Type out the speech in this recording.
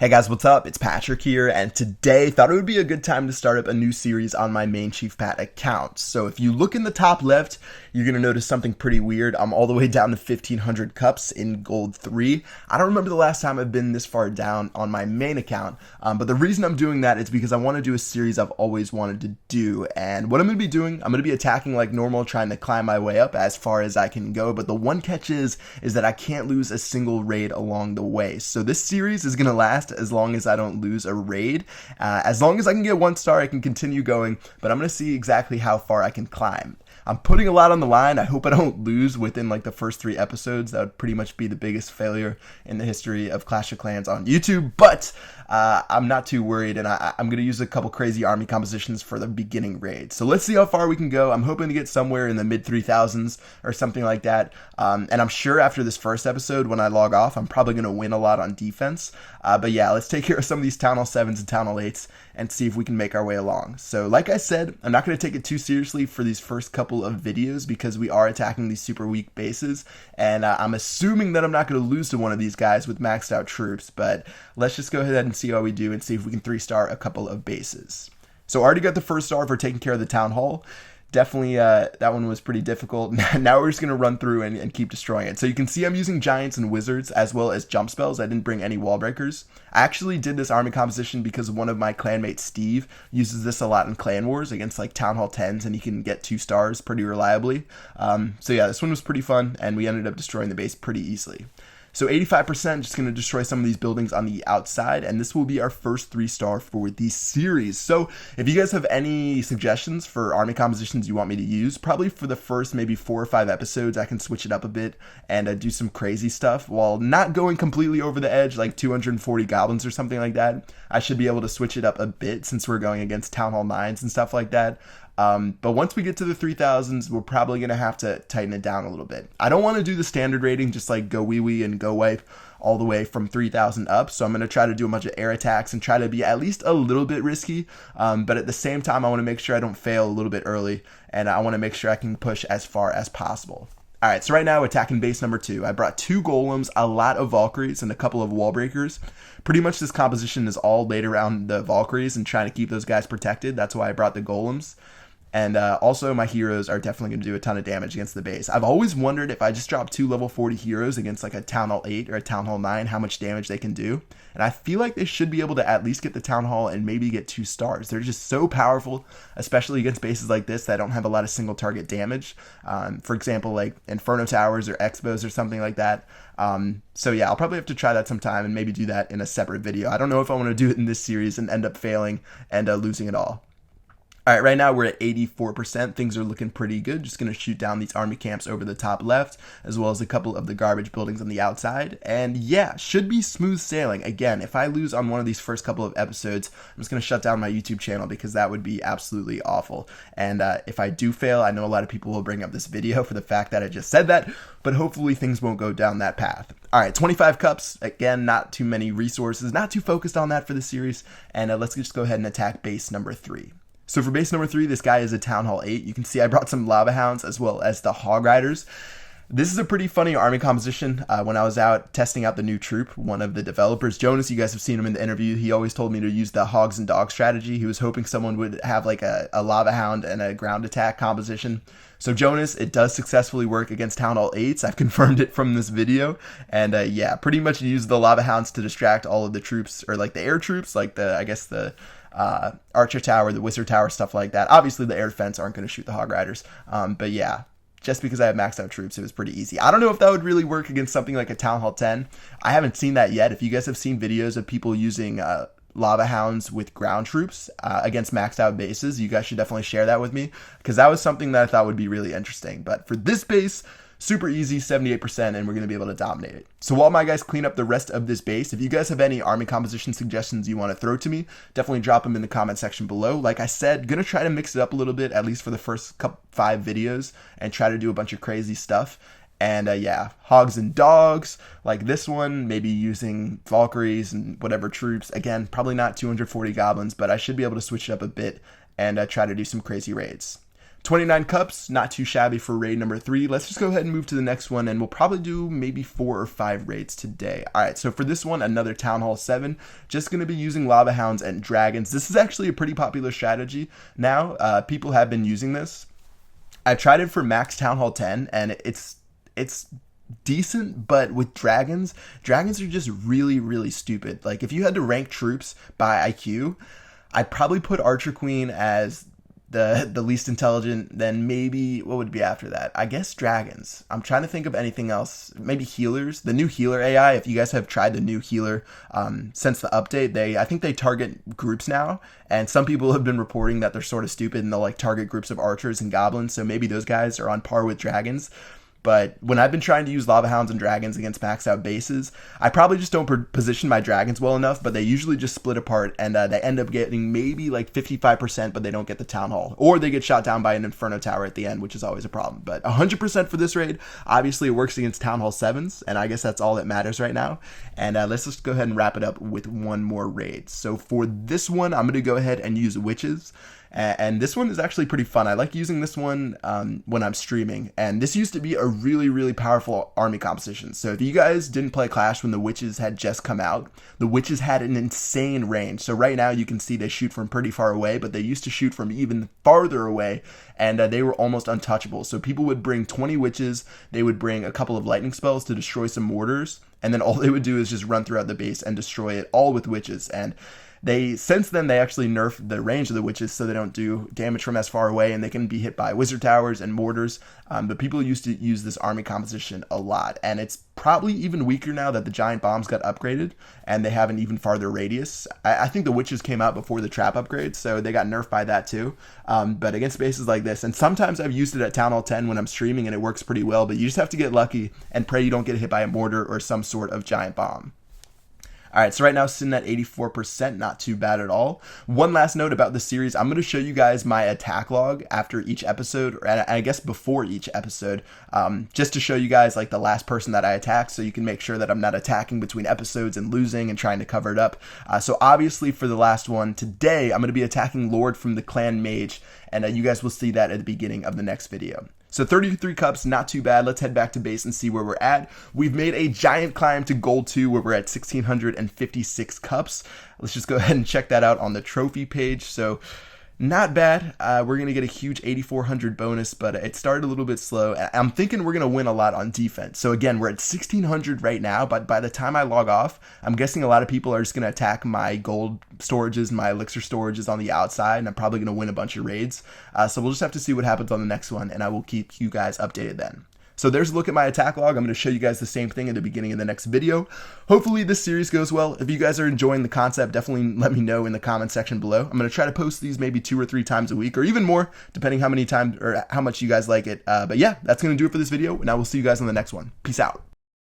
Hey guys, what's up? It's Patrick here, and today thought it would be a good time to start up a new series on my main Chief Pat account. So if you look in the top left, you're going to notice something pretty weird. I'm all the way down to 1500 cups in gold 3. I don't remember the last time I've been this far down on my main account, but the reason I'm doing that is because I want to do a series I've always wanted to do. And what I'm going to be doing, I'm going to be attacking like normal, trying to climb my way up as far as I can go. But the one catch is that I can't lose a single raid along the way. So this series is going to last as long as I don't lose a raid. As long as I can get 1 star, I can continue going, but I'm going to see exactly how far I can climb. I'm putting a lot on the line. I hope I don't lose within like the first 3 episodes. That would pretty much be the biggest failure in the history of Clash of Clans on YouTube, but I'm not too worried, and I'm going to use a couple crazy army compositions for the beginning raid. So let's see how far we can go. I'm hoping to get somewhere in the mid 3000s or something like that, and I'm sure after this first episode, when I log off, I'm probably going to win a lot on defense. But yeah, let's take care of some of these Town Hall 7s and Town Hall 8s and see if we can make our way along. So like I said, I'm not going to take it too seriously for these first couple of videos because we are attacking these super weak bases, and I'm assuming that I'm not going to lose to one of these guys with maxed out troops, but let's just go ahead and see how we do and see if we can 3-star a couple of bases. So I already got the 1st star for taking care of the Town Hall. Definitely, that one was pretty difficult. Now we're just going to run through and keep destroying it. So you can see I'm using Giants and Wizards as well as jump spells. I didn't bring any wall breakers. I actually did this army composition because one of my clanmates, Steve, uses this a lot in Clan Wars against like Town Hall 10s, and he can get 2 stars pretty reliably. So yeah, this one was pretty fun, and we ended up destroying the base pretty easily. So 85% just going to destroy some of these buildings on the outside, and this will be our first 3-star for the series. So if you guys have any suggestions for army compositions you want me to use, probably for the first maybe 4 or 5 episodes, I can switch it up a bit and do some crazy stuff while not going completely over the edge like 240 goblins or something like that. I should be able to switch it up a bit since we're going against Town Hall 9s and stuff like that. But once we get to the 3000s, we're probably going to have to tighten it down a little bit. I don't want to do the standard rating, just like go wee and go wipe all the way from 3000 up. So I'm going to try to do a bunch of air attacks and try to be at least a little bit risky. But at the same time, I want to make sure I don't fail a little bit early, and I want to make sure I can push as far as possible. All right, so right now, attacking base number 2. I brought 2 golems, a lot of Valkyries, and a couple of wall breakers. Pretty much this composition is all laid around the Valkyries and trying to keep those guys protected. That's why I brought the golems. And also, my heroes are definitely going to do a ton of damage against the base. I've always wondered if I just drop 2 level 40 heroes against like a Town Hall 8 or a Town Hall 9, how much damage they can do. And I feel like they should be able to at least get the Town Hall and maybe get 2 stars. They're just so powerful, especially against bases like this that don't have a lot of single target damage. For example, like Inferno Towers or Expos or something like that. So yeah, I'll probably have to try that sometime and maybe do that in a separate video. I don't know if I want to do it in this series and end up failing and losing it all. All right, right now we're at 84%. Things are looking pretty good. Just going to shoot down these army camps over the top left, as well as a couple of the garbage buildings on the outside. And yeah, should be smooth sailing. Again, if I lose on one of these first couple of episodes, I'm just going to shut down my YouTube channel because that would be absolutely awful. And if I do fail, I know a lot of people will bring up this video for the fact that I just said that, but hopefully things won't go down that path. All right, 25 cups. Again, not too many resources, not too focused on that for the series. And let's just go ahead and attack base number 3. So for base number 3, this guy is a Town Hall 8. You can see I brought some Lava Hounds as well as the Hog Riders. This is a pretty funny army composition. When I was out testing out the new troop, one of the developers, Jonas, you guys have seen him in the interview, he always told me to use the Hogs and Dogs strategy. He was hoping someone would have like a Lava Hound and a ground attack composition. So Jonas, it does successfully work against Town Hall 8s. I've confirmed it from this video. And yeah, pretty much use the Lava Hounds to distract all of the troops, or like the air troops, like the Archer Tower, the Wizard Tower, stuff like that. Obviously the air defense aren't going to shoot the Hog Riders, but yeah, just because I have maxed out troops, it was pretty easy. I don't know if that would really work against something like a Town Hall 10. I haven't seen that yet. If you guys have seen videos of people using Lava Hounds with ground troops against maxed out bases, you guys should definitely share that with me, because that was something that I thought would be really interesting. But for this base, super easy, 78%, and we're going to be able to dominate it. So while my guys clean up the rest of this base, if you guys have any army composition suggestions you want to throw to me, definitely drop them in the comment section below. Like I said, going to try to mix it up a little bit, at least for the first 5 videos, and try to do a bunch of crazy stuff. And yeah, Hogs and Dogs, like this one, maybe using Valkyries and whatever troops. Again, probably not 240 goblins, but I should be able to switch it up a bit and try to do some crazy raids. 29 cups, not too shabby for raid number 3. Let's just go ahead and move to the next one, and we'll probably do maybe 4 or 5 raids today. Alright, so for this one, another Town Hall 7. Just going to be using Lava Hounds and Dragons. This is actually a pretty popular strategy now. People have been using this. I tried it for max Town Hall 10, and it's decent, but with dragons are just really stupid. Like, if you had to rank troops by IQ, I'd probably put Archer Queen as the least intelligent, then maybe, what would be after that? I guess dragons. I'm trying to think of anything else. Maybe healers. The new healer AI, if you guys have tried the new healer since the update, I think they target groups now, and some people have been reporting that they're sort of stupid and they'll like target groups of archers and goblins, so maybe those guys are on par with dragons. But when I've been trying to use Lava Hounds and Dragons against maxed out bases, I probably just don't position my Dragons well enough, but they usually just split apart, and they end up getting maybe like 55%, but they don't get the Town Hall. Or they get shot down by an Inferno Tower at the end, which is always a problem. But 100% for this raid. Obviously, it works against Town Hall 7s, and I guess that's all that matters right now. And let's just go ahead and wrap it up with one more raid. So for this one, I'm going to go ahead and use Witches. And this one is actually pretty fun. I like using this one when I'm streaming. And this used to be a really powerful army composition. So if you guys didn't play Clash when the Witches had just come out, the Witches had an insane range. So right now you can see they shoot from pretty far away, but they used to shoot from even farther away, and they were almost untouchable. So people would bring 20 Witches, they would bring a couple of lightning spells to destroy some mortars, and then all they would do is just run throughout the base and destroy it all with Witches. And since then, they actually nerfed the range of the Witches so they don't do damage from as far away, and they can be hit by wizard towers and mortars. But people used to use this army composition a lot, and it's probably even weaker now that the giant bombs got upgraded and they have an even farther radius. I think the Witches came out before the trap upgrade, so they got nerfed by that too. But against bases like this, and sometimes I've used it at Town Hall 10 when I'm streaming, and it works pretty well, but you just have to get lucky and pray you don't get hit by a mortar or some sort of giant bomb. Alright, so right now sitting at 84%, not too bad at all. One last note about this series, I'm going to show you guys my attack log after each episode, and I guess before each episode, just to show you guys like the last person that I attacked, so you can make sure that I'm not attacking between episodes and losing and trying to cover it up. So obviously for the last one, today I'm going to be attacking Lord from the Clan Mage, and you guys will see that at the beginning of the next video. So 33 cups, not too bad. Let's head back to base and see where we're at. We've made a giant climb to gold 2 where we're at 1,656 cups. Let's just go ahead and check that out on the trophy page. So not bad. We're going to get a huge 8,400 bonus, but it started a little bit slow. I'm thinking we're going to win a lot on defense. So again, we're at 1,600 right now, but by the time I log off, I'm guessing a lot of people are just going to attack my gold storages, my elixir storages on the outside, and I'm probably going to win a bunch of raids. So we'll just have to see what happens on the next one, and I will keep you guys updated then. So there's a look at my attack log. I'm going to show you guys the same thing at the beginning of the next video. Hopefully this series goes well. If you guys are enjoying the concept, definitely let me know in the comment section below. I'm going to try to post these maybe 2 or 3 times a week, or even more, depending how many times or how much you guys like it. But yeah, that's going to do it for this video, and I will see you guys on the next one. Peace out.